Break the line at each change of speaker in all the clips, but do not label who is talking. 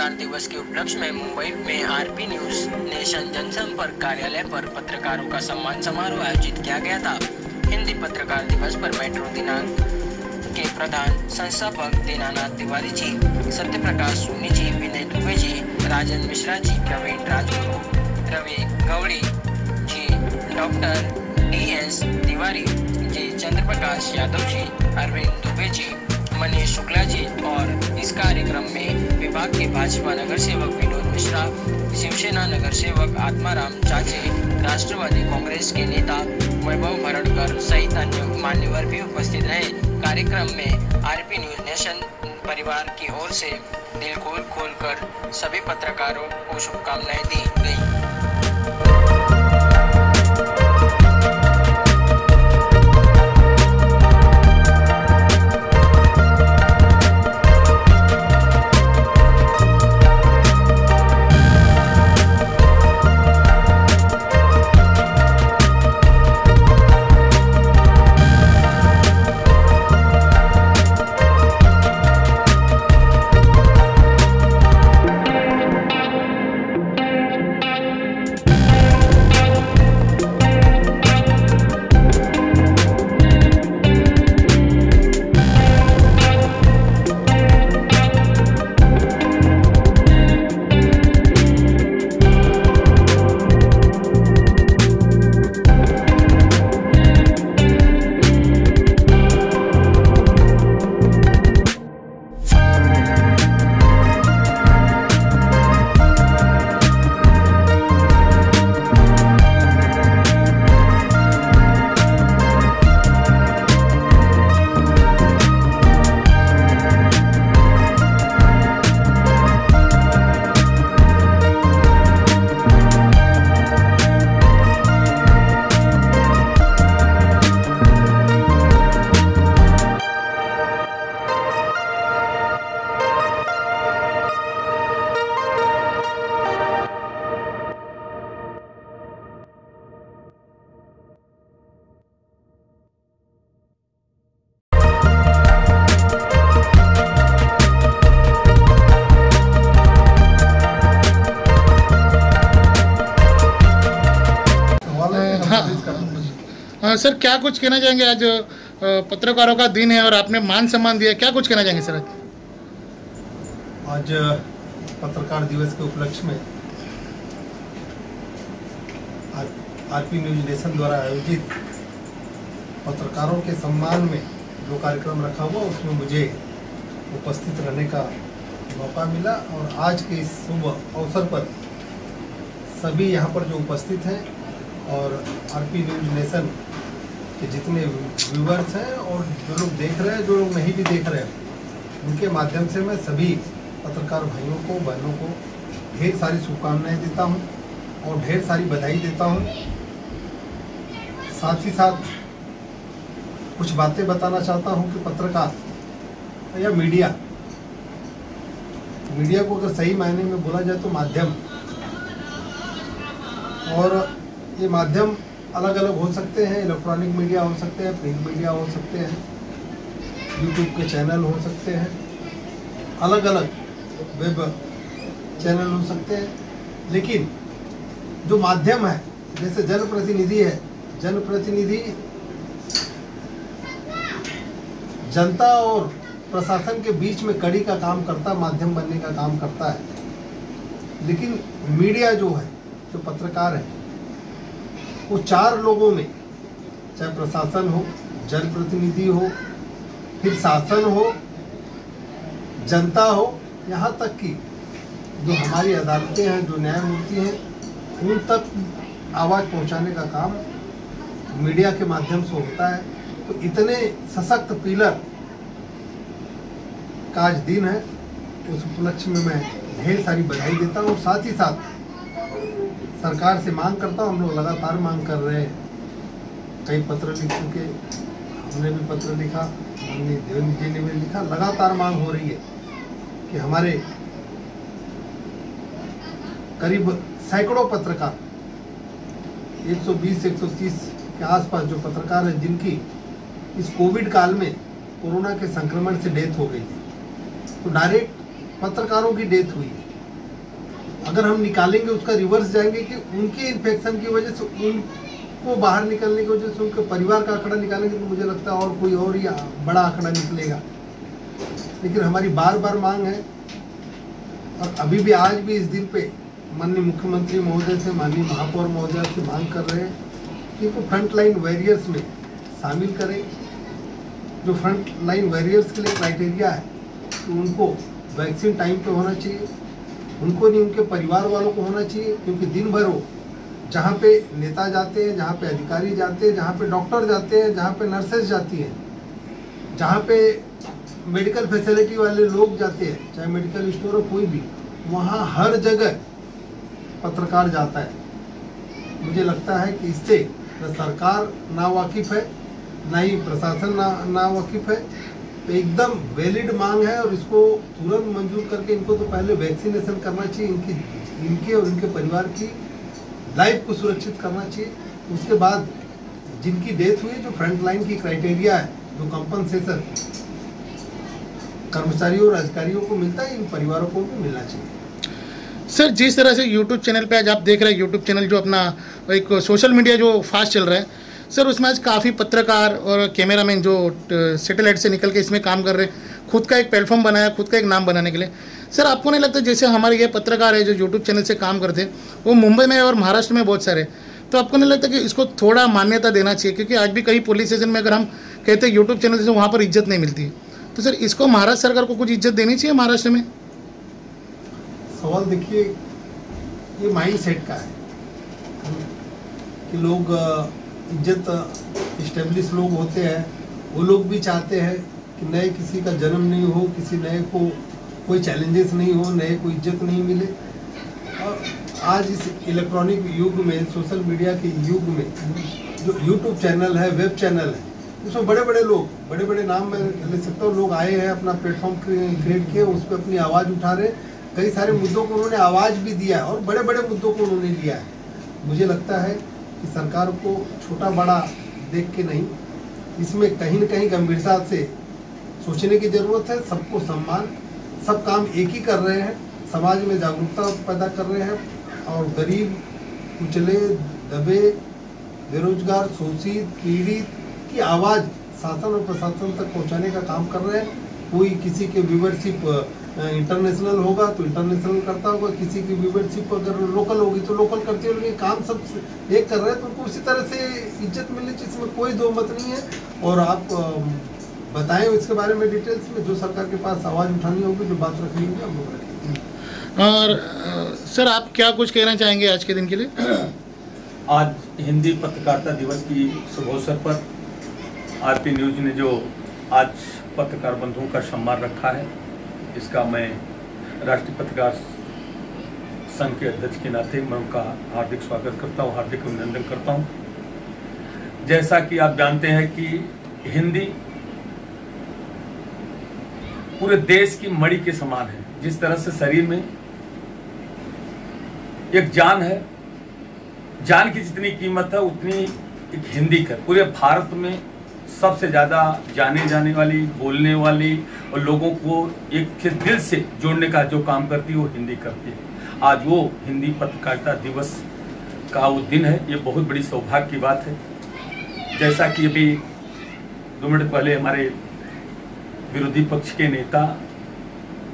पत्रकार दिवस के उपलक्ष्य में मुंबई में आरपी न्यूज नेशन जनसंपर्क कार्यालय पर पत्रकारों का सम्मान समारोह आयोजित किया गया था। हिंदी पत्रकार दिवस पर मेट्रो दिनांक के प्रधान संस्थापक दीनानाथ तिवारी जी, सत्यप्रकाश सोनी जी, विनय दुबे जी, राजन मिश्रा जी, प्रवीण राजगुरु, रवि गौड़ी जी, डॉक्टर DS तिवारी जी, चंद्रप्रकाश यादव जी, अरविंद दुबे जी, मनीष शुक्ला जी और इस कार्यक्रम में विभाग के भाजपा नगर सेवक विनोद मिश्रा, शिवसेना नगर सेवक आत्माराम चाचे, राष्ट्रवादी कांग्रेस के नेता वैभव भरड़कर सहित अन्य मान्यवर भी उपस्थित रहे। कार्यक्रम में आरपी न्यूज नेशन परिवार की ओर से दिल खोल कर सभी पत्रकारों को शुभकामनाएं दी गई।
सर, क्या कुछ कहना चाहेंगे? आज पत्रकारों का दिन है और आपने मान सम्मान दिया, क्या कुछ कहना चाहेंगे सर?
आज पत्रकार दिवस के उपलक्ष्य में आरपी न्यूज नेशन द्वारा आयोजित पत्रकारों के सम्मान में जो कार्यक्रम रखा हुआ उसमें मुझे उपस्थित रहने का मौका मिला और आज के इस शुभ अवसर पर सभी यहाँ पर जो उपस्थित हैं और आरपी न्यूज नेशन के जितने व्यूवर्स हैं और जो लोग देख रहे हैं, जो लोग नहीं भी देख रहे हैं, उनके माध्यम से मैं सभी पत्रकार भाइयों को, बहनों को ढेर सारी शुभकामनाएं देता हूं और ढेर सारी बधाई देता हूं। साथ ही साथ कुछ बातें बताना चाहता हूं कि पत्रकार या मीडिया को अगर सही मायने में बोला जाए तो माध्यम, और ये माध्यम अलग अलग हो सकते हैं। इलेक्ट्रॉनिक मीडिया हो सकते हैं, प्रिंट मीडिया हो सकते हैं, यूट्यूब के चैनल हो सकते हैं, अलग अलग वेब चैनल हो सकते हैं। लेकिन जो माध्यम है, जैसे जनप्रतिनिधि है, जनप्रतिनिधि जनता और प्रशासन के बीच में कड़ी का काम करता, माध्यम बनने का काम करता है। लेकिन मीडिया जो है, जो पत्रकार है, वो चार लोगों में, चाहे प्रशासन हो, जनप्रतिनिधि हो, फिर शासन हो, जनता हो, यहाँ तक कि जो हमारी अदालतें हैं, जो न्यायमूर्ति हैं, उन तक आवाज़ पहुँचाने का काम मीडिया के माध्यम से होता है। तो इतने सशक्त पिलर का आज दिन है, उस उपलक्ष्य में मैं ढेर सारी बधाई देता हूँ और साथ ही साथ सरकार से मांग करता हूँ। हम लोग लगातार मांग कर रहे हैं, कई पत्र लिख चुके, हमने भी पत्र लिखा, देवेंद्र जी ने भी लिखा, लगातार मांग हो रही है कि हमारे करीब सैकड़ों पत्रकार, 120-130 के आसपास जो पत्रकार हैं, जिनकी इस कोविड काल में कोरोना के संक्रमण से डेथ हो गई, तो डायरेक्ट पत्रकारों की डेथ हुई है। अगर हम निकालेंगे उसका रिवर्स जाएंगे कि उनके इन्फेक्शन की वजह से उनको बाहर निकलने की वजह से उनके परिवार का आंकड़ा निकालेंगे तो मुझे लगता है और कोई और ही बड़ा आंकड़ा निकलेगा। लेकिन हमारी बार बार मांग है और अभी भी आज भी इस दिन पे माननीय मुख्यमंत्री महोदय से, माननीय महापौर महोदय से मांग कर रहे हैं कि इनको फ्रंट लाइन वॉरियर्स में शामिल करें। जो फ्रंट लाइन वॉरियर्स के लिए क्राइटेरिया है तो उनको वैक्सीन टाइम पे होना चाहिए, उनको नहीं उनके परिवार वालों को होना चाहिए, क्योंकि दिन भर वो जहाँ पे नेता जाते हैं, जहाँ पे अधिकारी जाते हैं, जहाँ पे डॉक्टर जाते हैं, जहाँ पे नर्सेज जाती हैं, जहाँ पे मेडिकल फैसिलिटी वाले लोग जाते हैं, चाहे मेडिकल स्टोर हो कोई भी, वहाँ हर जगह पत्रकार जाता है। मुझे लगता है कि इससे न सरकार ना वाकिफ है, ना ही प्रशासन ना वाकिफ है। तो एकदम वैलिड मांग है और इसको तुरंत मंजूर करके इनको तो पहले वैक्सीनेशन करना चाहिए, इनके और इनके परिवार की लाइफ को सुरक्षित करना चाहिए। उसके बाद जिनकी डेथ हुई, जो फ्रंट लाइन की क्राइटेरिया है, जो कंपनसेशन कर्मचारियों और अधिकारियों को मिलता है, इन परिवारों को भी मिलना चाहिए।
सर, जिस तरह से यूट्यूब चैनल पे आज आप देख रहे हैं, यूट्यूब चैनल जो अपना एक सोशल मीडिया जो फास्ट चल रहा है सर, उसमें आज काफ़ी पत्रकार और कैमरामैन जो सैटेलाइट से निकल के इसमें काम कर रहे हैं, खुद का एक प्लेटफॉर्म बनाया, खुद का एक नाम बनाने के लिए। सर, आपको नहीं लगता जैसे हमारे ये पत्रकार है जो यूट्यूब चैनल से काम करते हैं, वो मुंबई में और महाराष्ट्र में बहुत सारे, तो आपको नहीं लगता कि इसको थोड़ा मान्यता देना चाहिए? क्योंकि आज भी कई पुलिस स्टेशन में अगर हम कहते हैं यूट्यूब चैनल से, वहाँ पर इज्जत नहीं मिलती है। तो सर, इसको महाराष्ट्र सरकार को कुछ इज्जत देनी चाहिए महाराष्ट्र में?
सवाल देखिए, ये माइंड सेट का है कि लोग इज्जत इस्टेब्लिश लोग होते हैं, वो लोग भी चाहते हैं कि नए किसी का जन्म नहीं हो, किसी नए को कोई चैलेंजेस नहीं हो, नए को इज्जत नहीं मिले। और आज इस इलेक्ट्रॉनिक युग में, सोशल मीडिया के युग में, जो यूट्यूब चैनल है, वेब चैनल है, उसमें बड़े बड़े लोग, बड़े बड़े नाम मैं ले सकता हूँ, लोग आए हैं, अपना प्लेटफॉर्म क्रिएट किए, उस पर अपनी आवाज़ उठा रहे। कई सारे मुद्दों को उन्होंने आवाज़ भी दिया है और बड़े बड़े मुद्दों को उन्होंने लिया है। मुझे लगता है कि सरकार को छोटा बड़ा देख के नहीं, इसमें कहीं न कहीं गंभीरता से सोचने की ज़रूरत है। सबको सम्मान, सब काम एक ही कर रहे हैं, समाज में जागरूकता पैदा कर रहे हैं और गरीब, कुचले, दबे, बेरोजगार, शोषित, पीड़ित की आवाज़ शासन और प्रशासन तक पहुंचाने का काम कर रहे हैं। कोई किसी के व्यूवरशिप इंटरनेशनल होगा तो इंटरनेशनल करता होगा, किसी की व्यूवरशिप अगर लोकल होगी तो लोकल करते होंगे, काम सब एक कर रहे हैं, तो उनको उसी तरह से इज्जत मिलनी चाहिए, इसमें कोई दो मत नहीं है। और आप बताएं इसके बारे में डिटेल्स में, जो सरकार के पास आवाज़ उठानी होगी, जो बात रखनी होगी, हम लोग रखेंगे।
और सर, आप क्या कुछ कहना चाहेंगे आज के दिन के लिए?
आज हिंदी पत्रकारिता दिवस की शुभ अवसर पर आरपी न्यूज ने जो आज पत्रकार बंधुओं का सम्मान रखा है, इसका मैं राष्ट्रीय पत्रकार संघ के अध्यक्ष के नाते मैं उनका हार्दिक स्वागत करता हूं, हार्दिक अभिनंदन करता हूं। जैसा कि आप जानते हैं कि हिंदी पूरे देश की मणि के समान है। जिस तरह से शरीर में एक जान है, जान की जितनी कीमत है उतनी एक हिंदी का पूरे भारत में सबसे ज़्यादा जाने जाने वाली, बोलने वाली और लोगों को एक से दिल से जोड़ने का जो काम करती है वो हिंदी करती है। आज वो हिंदी पत्रकारिता दिवस का वो दिन है, ये बहुत बड़ी सौभाग्य की बात है। जैसा कि अभी 2 मिनट पहले हमारे विरोधी पक्ष के नेता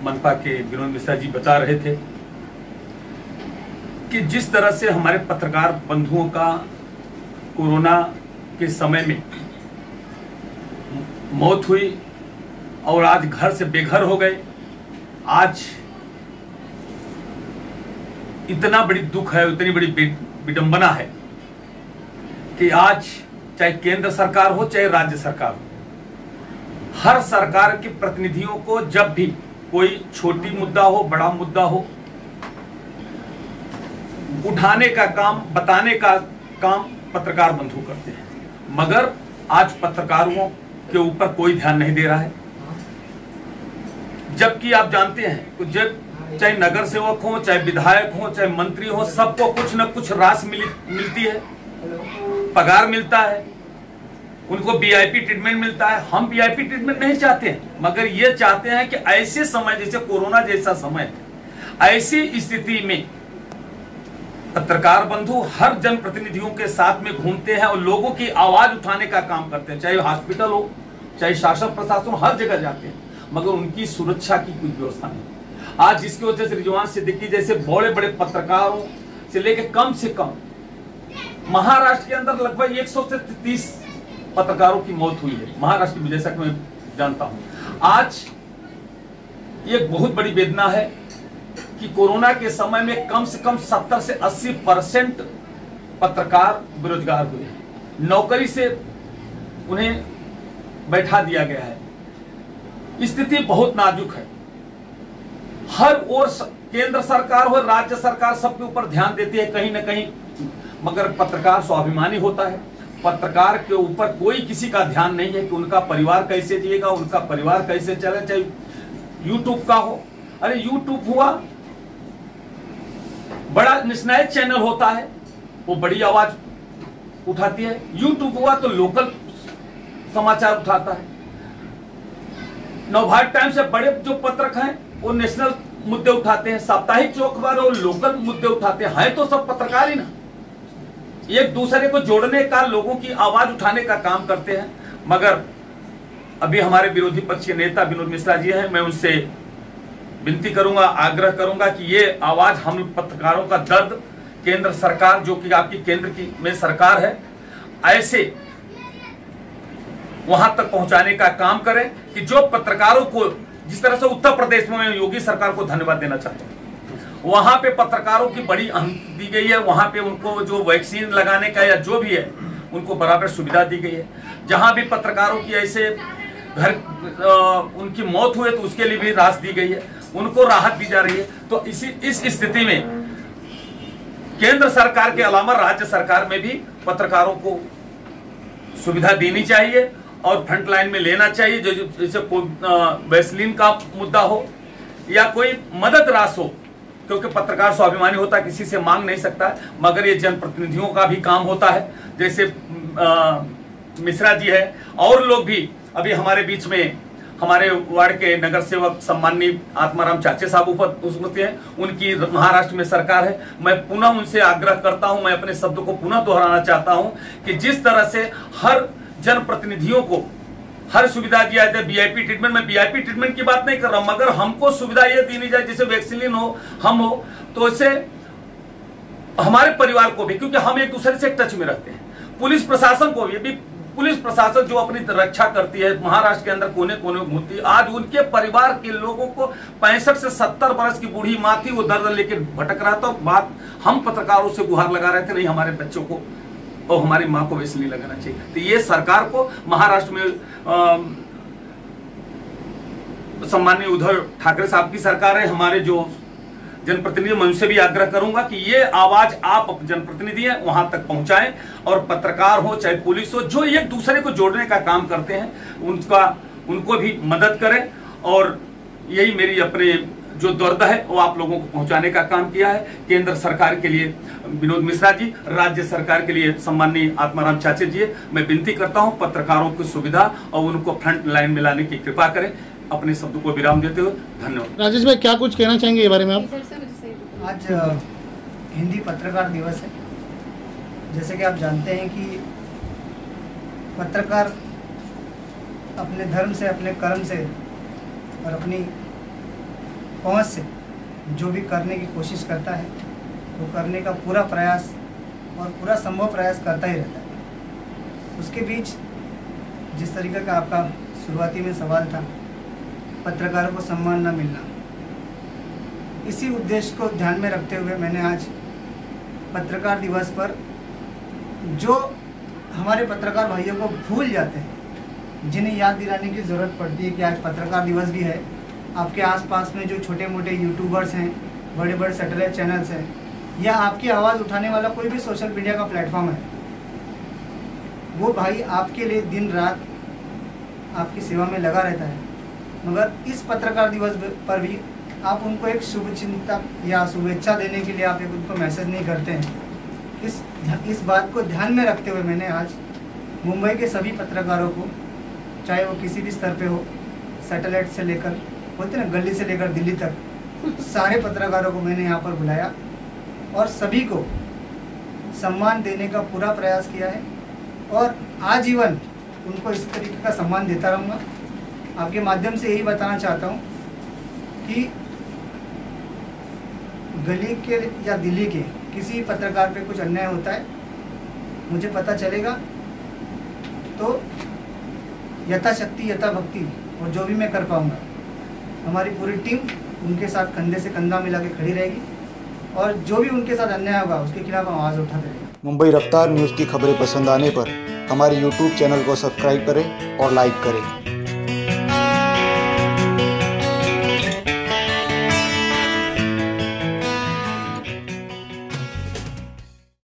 मनपा के विनोद मिश्रा जी बता रहे थे कि जिस तरह से हमारे पत्रकार बंधुओं का कोरोना के समय में मौत हुई और आज घर से बेघर हो गए। आज इतना बड़ी दुख है, इतनी बड़ी विडंबना है कि आज चाहे केंद्र सरकार हो चाहे राज्य सरकार हो, हर सरकार के प्रतिनिधियों को जब भी कोई छोटी मुद्दा हो, बड़ा मुद्दा हो, उठाने का काम, बताने का काम पत्रकार बंधु करते हैं। मगर आज पत्रकारों के ऊपर कोई ध्यान नहीं दे रहा है। जबकि आप जानते हैं, जब चाहे नगर सेवक हो, चाहे विधायक हो, चाहे मंत्री हो, सबको कुछ न कुछ राशि मिलती है, पगार मिलता है, उनको वीआईपी ट्रीटमेंट मिलता है। हम वीआईपी ट्रीटमेंट नहीं चाहते हैं, मगर ये चाहते हैं कि ऐसे समय जैसे कोरोना जैसा समय है, ऐसी स्थिति में पत्रकार बंधु हर जनप्रतिनिधियों के साथ में घूमते हैं और लोगों की आवाज उठाने का काम करते हैं, चाहे हॉस्पिटल हो, चाहे शासन प्रशासन, हर जगह जाते हैं, मगर उनकी सुरक्षा की कोई व्यवस्था नहीं। आज जिसकी वजह से रिजवान सिद्दीकी जैसे बड़े बड़े पत्रकारों से लेकर कम से कम महाराष्ट्र के अंदर लगभग 100 से 30 पत्रकारों की मौत हुई है, महाराष्ट्र में, जैसा कि मैं जानता हूं। आज ये बहुत बड़ी वेदना है कि कोरोना के समय में कम से कम 70 से 80% पत्रकार बेरोजगार हुए हैं, नौकरी से उन्हें बैठा दिया गया है। स्थिति बहुत नाजुक है। हर ओर केंद्र सरकार हो, राज्य सरकार सबके ऊपर ध्यान देती है कहीं ना कहीं, मगर पत्रकार स्वाभिमानी होता है। पत्रकार के ऊपर कोई किसी का ध्यान नहीं है कि उनका परिवार कैसे जिएगा, उनका परिवार कैसे चले, चाहे यूट्यूब का हो। अरे यूट्यूब हुआ बड़ा नेशनल चैनल होता है, वो बड़ी आवाज उठाती है। यूट्यूब हुआ तो लोकल समाचार उठाता है। नवभारत टाइम्स से बड़े जो पत्रक हैं वो नेशनल मुद्दे उठाते हैं, साप्ताहिक जो अखबार है वो लोकल मुद्दे उठाते हैं तो सब पत्रकार ही ना, एक दूसरे को जोड़ने का, लोगों की आवाज उठाने का काम करते हैं। मगर अभी हमारे विरोधी पक्ष के नेता विनोद मिश्रा जी हैं, मैं उनसे विनती करूंगा, आग्रह करूंगा कि ये आवाज हम पत्रकारों का दर्द केंद्र सरकार, जो कि आपकी केंद्र की में सरकार है, ऐसे वहां तक पहुंचाने का काम करें कि जो पत्रकारों को, जिस तरह से उत्तर प्रदेश में योगी सरकार को धन्यवाद देना चाहते हैं, वहां पे पत्रकारों की बड़ी अहमियत दी गई है। वहां पे उनको जो वैक्सीन लगाने का या जो भी है उनको बराबर सुविधा दी गई है। जहां भी पत्रकारों की ऐसे घर उनकी मौत हुई तो उसके लिए भी राहत दी गई है, उनको राहत दी जा रही है। तो इस स्थिति में केंद्र सरकार के अलावा राज्य सरकार में भी पत्रकारों को सुविधा देनी चाहिए और फ्रंट लाइन में लेना चाहिए। जैसे वैसलीन का मुद्दा हो या कोई मदद राशि हो, क्योंकि पत्रकार स्वाभिमानी होता है, किसी से मांग नहीं सकता, मगर ये जनप्रतिनिधियों का भी काम होता है। जैसे मिश्रा जी है और लोग भी, अभी हमारे बीच में हमारे वार्ड के नगर सेवक सम्माननीय आत्माराम चाचे साहब उपस्थित हैं, उनकी महाराष्ट्र में सरकार है। मैं पुनः उनसे आग्रह करता हूं, मैं अपने शब्दों को पुनः दोहराना चाहता हूं कि जिस तरह से हर जनप्रतिनिधियों को हर सुविधा दिया जाए, वीआईपी ट्रीटमेंट, में वीआईपी ट्रीटमेंट की बात नहीं कर रहा हूं, मगर हमको सुविधा ये दी जाए जैसे वैक्सीन हो, हम हो, तो इससे हमारे परिवार को भी, क्योंकि हम एक दूसरे से टच में रहते हैं, पुलिस प्रशासन को भी, पुलिस प्रशासन जो अपनी रक्षा करती है महाराष्ट्र के अंदर कोने कोने घूमती है, आज उनके परिवार के लोगों को 65 से 70 वर्ष की बूढ़ी माँ थी, वो दर्द लेके भटक रहा था। बात हम पत्रकारों से गुहार लगा रहे थे, नहीं हमारे बच्चों को और हमारी माँ को वैसे नहीं लगाना चाहिए। तो ये सरकार को, महाराष्ट्र में सम्माननीय उद्धव ठाकरे साहब की सरकार है, हमारे जो जनप्रतिनिधि, मैं उनसे भी आग्रह करूंगा कि ये आवाज आप जनप्रतिनिधि हैं वहां तक पहुंचाएं, और पत्रकार हो चाहे पुलिस हो, जो एक दूसरे को जोड़ने का काम करते हैं उनको भी मदद करें। और यही मेरी अपने जो दर्द है वो आप लोगों को पहुंचाने का काम किया है। केंद्र सरकार के लिए विनोद मिश्रा जी, राज्य सरकार के लिए सम्माननीय आत्माराम चाचे जी, मैं विनती करता हूं पत्रकारों की सुविधा और उनको फ्रंट लाइन में लाने की कृपा करें। अपने शब्दों को विराम देते हुए धन्यवाद।
राजेश भाई, क्या कुछ कहना चाहेंगे इस बारे में आप?
आज हिंदी पत्रकार दिवस है। जैसे कि आप जानते हैं कि पत्रकार अपने धर्म से, अपने कर्म से और अपनी पहुंच से जो भी करने की कोशिश करता है वो करने का पूरा प्रयास और पूरा संभव प्रयास करता ही रहता है। उसके बीच जिस तरीके का आपका शुरुआती में सवाल था, पत्रकारों को सम्मान न मिलना, इसी उद्देश्य को ध्यान में रखते हुए मैंने आज पत्रकार दिवस पर जो हमारे पत्रकार भाइयों को भूल जाते हैं, जिन्हें याद दिलाने की ज़रूरत पड़ती है कि आज पत्रकार दिवस भी है। आपके आसपास में जो छोटे मोटे यूट्यूबर्स हैं, बड़े बड़े सैटेलाइट चैनल्स हैं, या आपकी आवाज़ उठाने वाला कोई भी सोशल मीडिया का प्लेटफॉर्म है, वो भाई आपके लिए दिन रात आपकी सेवा में लगा रहता है। मगर इस पत्रकार दिवस पर भी आप उनको एक शुभ चिंतक या शुभेच्छा देने के लिए आप एक उनको मैसेज नहीं करते हैं। इस बात को ध्यान में रखते हुए मैंने आज मुंबई के सभी पत्रकारों को, चाहे वो किसी भी स्तर पे हो, सैटेलाइट से लेकर, बोलते ना गली से लेकर दिल्ली तक, सारे पत्रकारों को मैंने यहाँ पर बुलाया और सभी को सम्मान देने का पूरा प्रयास किया है और आजीवन उनको इस तरीके का सम्मान देता रहूँगा। आपके माध्यम से यही बताना चाहता हूँ कि गली के या दिल्ली के किसी पत्रकार पे कुछ अन्याय होता है, मुझे पता चलेगा तो यथाशक्ति यथाभक्ति और जो भी मैं कर पाऊँगा, हमारी पूरी टीम उनके साथ कंधे से कंधा मिला के खड़ी रहेगी और जो भी उनके साथ अन्याय होगा उसके खिलाफ हम आवाज़ उठाते रहेंगे।
मुंबई रफ्तार न्यूज़ की खबरें पसंद आने पर हमारे YouTube चैनल को सब्सक्राइब करें और लाइक करें।